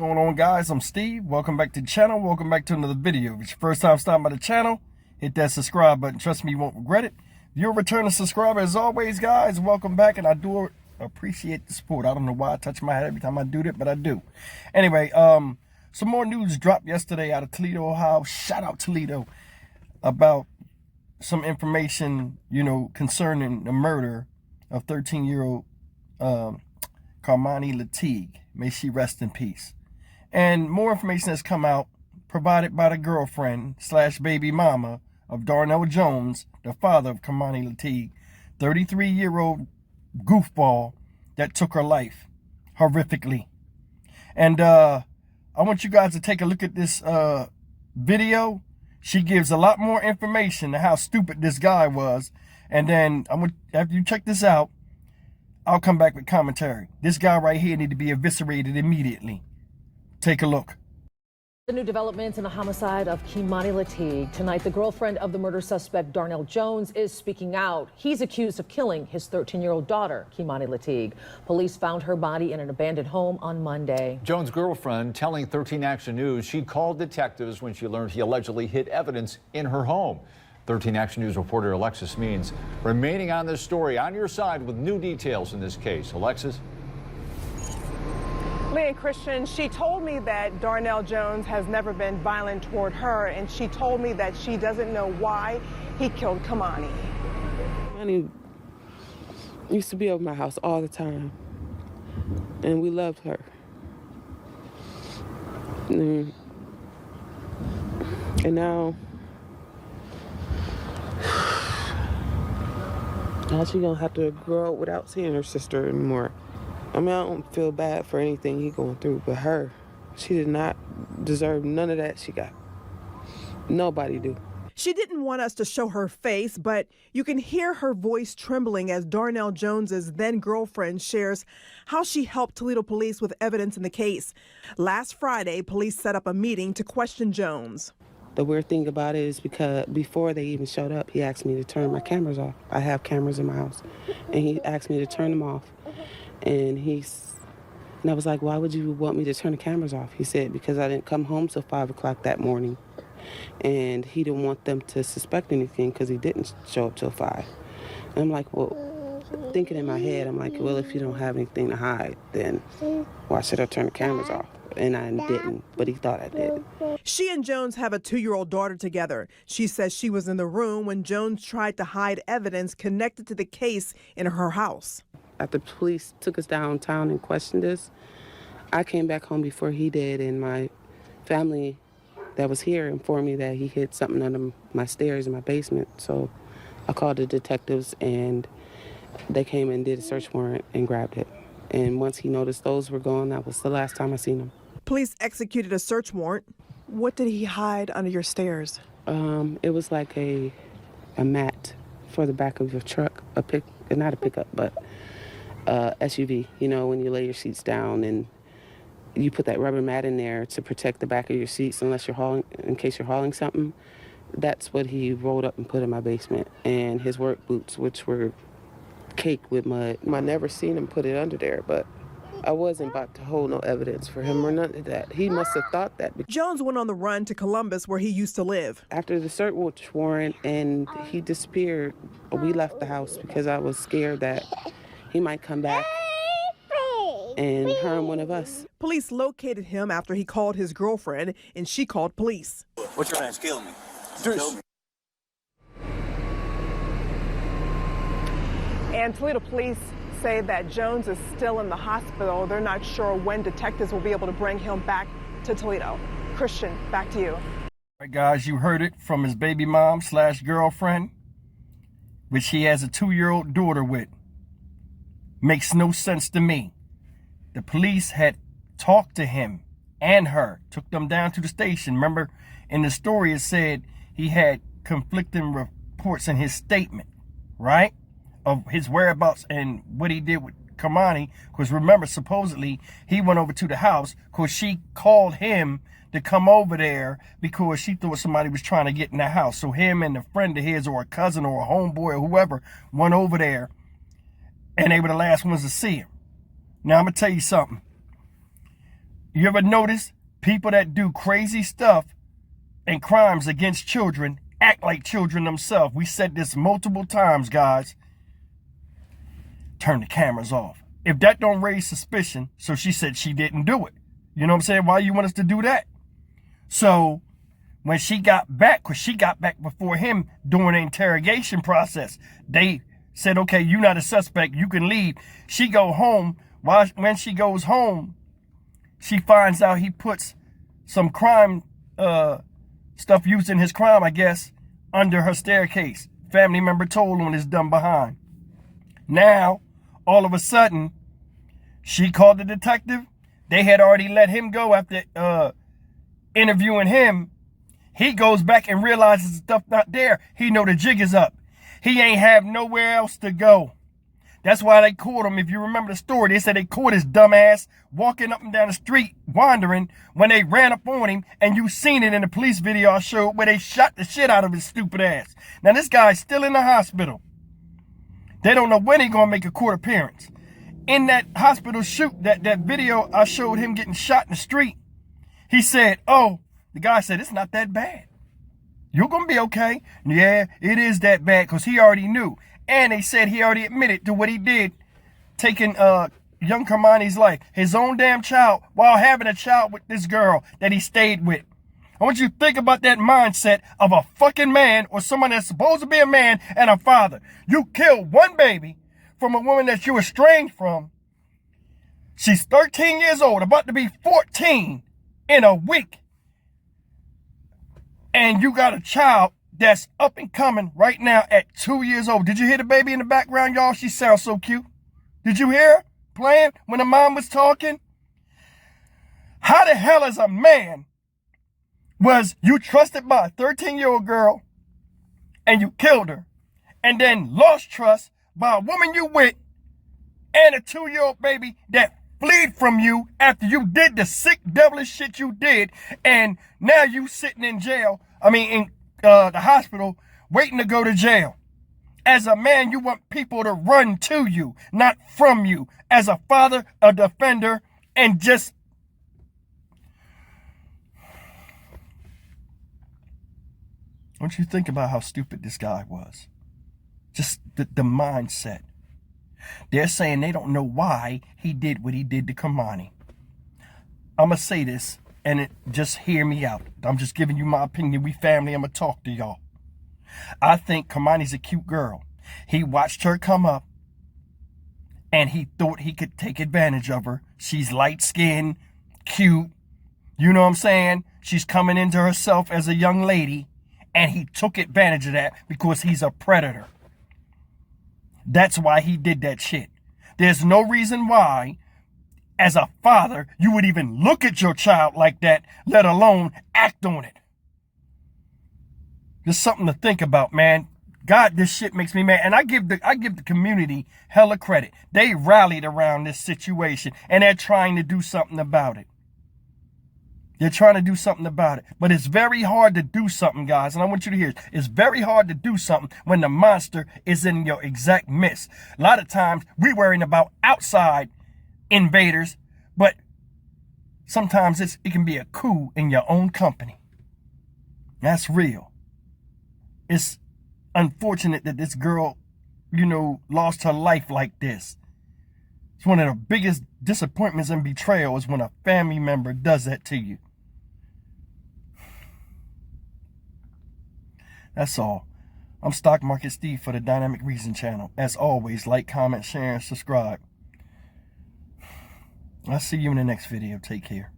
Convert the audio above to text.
going on, guys? I'm Steve. Welcome back to the channel. Welcome back to another video. If it's your first time stopping by the channel, hit that subscribe button. Trust me, you won't regret it. If you're a returning subscriber, as always, guys, welcome back, and I do appreciate the support. I don't know why I touch my head every time I do that, but I do. Anyway, some more news dropped yesterday out of Toledo, Ohio. Shout out Toledo, about some information, concerning the murder of 13-year-old Kei'Mani Latigue. May she rest in peace. And more information has come out, provided by the girlfriend / baby mama of Darnell Jones, the father of Kei'Mani Latigue, 33-year-old goofball that took her life horrifically. And I want you guys to take a look at this video. She gives a lot more information on how stupid this guy was. And then after you check this out, I'll come back with commentary. This guy right here need to be eviscerated immediately. Take a look. The new developments in the homicide of Kei'Mani Latigue. Tonight, the girlfriend of the murder suspect, Darnell Jones, is speaking out. He's accused of killing his 13-year-old daughter, Kei'Mani Latigue. Police found her body in an abandoned home on Monday. Jones' girlfriend telling 13 Action News she called detectives when she learned he allegedly hid evidence in her home. 13 Action News reporter Alexis Means remaining on this story, on your side with new details in this case. Alexis? Lee and Christian, she told me that Darnell Jones has never been violent toward her, and she told me that she doesn't know why he killed Kei'Mani. Kei'Mani used to be over my house all the time, and we loved her. And now she gonna have to grow up without seeing her sister anymore. I mean, I don't feel bad for anything he going through, but her, she did not deserve none of that she got. Nobody do. She didn't want us to show her face, but you can hear her voice trembling as Darnell Jones's then girlfriend shares how she helped Toledo police with evidence in the case. Last Friday, police set up a meeting to question Jones. The weird thing about it is because before they even showed up, he asked me to turn my cameras off. I have cameras in my house, and he asked me to turn them off. And I was like, why would you want me to turn the cameras off? He said, because I didn't come home till 5 o'clock that morning. And he didn't want them to suspect anything because he didn't show up till 5. And I'm like, well, thinking in my head, I'm like, well, if you don't have anything to hide, then why should I turn the cameras off? And I didn't, but he thought I did. She and Jones have a 2-year-old daughter together. She says she was in the room when Jones tried to hide evidence connected to the case in her house. After the police took us downtown and questioned us, I came back home before he did, and my family that was here informed me that he hid something under my stairs in my basement. So I called the detectives, and they came and did a search warrant and grabbed it. And once he noticed those were gone, that was the last time I seen him. Police executed a search warrant. What did he hide under your stairs? It was like a mat for the back of your truck, not a pickup, but SUV. You know, when you lay your seats down and you put that rubber mat in there to protect the back of your seats in case you're hauling something. That's what he rolled up and put in my basement. And his work boots, which were caked with mud. I never seen him put it under there, but I wasn't about to hold no evidence for him or none of that. He must have thought that. Jones went on the run to Columbus, where he used to live. After the search warrant and he disappeared, we left the house because I was scared that he might come back and harm one of us. Police located him after he called his girlfriend, and she called police. What's your name? Kill me. Kill me. And Toledo police say that Jones is still in the hospital. They're not sure when detectives will be able to bring him back to Toledo. Christian, back to you. All right, guys, you heard it from his baby mom / girlfriend, which he has a 2-year-old daughter with. Makes no sense to me. The police had talked to him and her, took them down to the station. Remember, in the story it said he had conflicting reports in his statement, right, of his whereabouts and what he did with Kei'Mani. Because remember, supposedly he went over to the house because she called him to come over there because she thought somebody was trying to get in the house. So him and a friend of his, or a cousin or a homeboy or whoever, went over there, and they were the last ones to see him. Now I'm gonna tell you something. You ever notice people that do crazy stuff and crimes against children act like children themselves? We said this multiple times, guys. Turn the cameras off. If that don't raise suspicion, so she said she didn't do it. You know what I'm saying? Why you want us to do that? So when she got back, because she got back before him during the interrogation process, they said, okay, you're not a suspect, you can leave. She go home. When she goes home, she finds out he puts some crime stuff used in his crime, I guess, under her staircase. Family member told him it's done behind. Now, all of a sudden, she called the detective. They had already let him go after interviewing him. He goes back and realizes the stuff not there. He know the jig is up. He ain't have nowhere else to go. That's why they caught him. If you remember the story, they said they caught his dumb ass walking up and down the street, wandering, when they ran up on him, and you seen it in the police video I showed where they shot the shit out of his stupid ass. Now this guy's still in the hospital. They don't know when he's gonna make a court appearance. In that hospital shoot, that video I showed him getting shot in the street, he said, oh, the guy said, it's not that bad. You're gonna be okay. Yeah, it is that bad, because he already knew. And they said he already admitted to what he did, taking young Kei'Mani's life, his own damn child, while having a child with this girl that he stayed with. I want you to think about that mindset of a fucking man, or someone that's supposed to be a man and a father. You killed one baby from a woman that you estranged from. She's 13 years old, about to be 14 in a week. And you got a child that's up and coming right now at 2 years old. Did you hear the baby in the background, y'all? She sounds so cute. Did you hear her playing when the mom was talking? How the hell as a man was you trusted by a 13-year-old girl and you killed her, and then lost trust by a woman you with and a 2-year-old baby that fled from you after you did the sick devilish shit you did, and now you sitting in jail, in the hospital, waiting to go to jail. As a man, you want people to run to you, not from you. As a father, a defender, and just... I want you to think about how stupid this guy was. Just the mindset. They're saying they don't know why he did what he did to Kei'Mani. I'm going to say this, and just hear me out. I'm just giving you my opinion. We family. I'm going to talk to y'all. I think Kei'Mani's a cute girl. He watched her come up, and he thought he could take advantage of her. She's light-skinned, cute. You know what I'm saying? She's coming into herself as a young lady, and he took advantage of that because he's a predator. That's why he did that shit. There's no reason why, as a father, you would even look at your child like that, let alone act on it. Just something to think about, man. God, this shit makes me mad. And I give the community hella credit. They rallied around this situation, and they're trying to do something about it. They're trying to do something about it. But it's very hard to do something, guys. And I want you to hear it. It's very hard to do something when the monster is in your exact midst. A lot of times, we're worrying about outside invaders, but sometimes it can be a coup in your own company. That's real. It's unfortunate that this girl, lost her life like this. It's one of the biggest disappointments and betrayal is when a family member does that to you. That's all. I'm Stock Market Steve for the Dynamic Reason channel. As always, like, comment, share, and subscribe. I'll see you in the next video. Take care.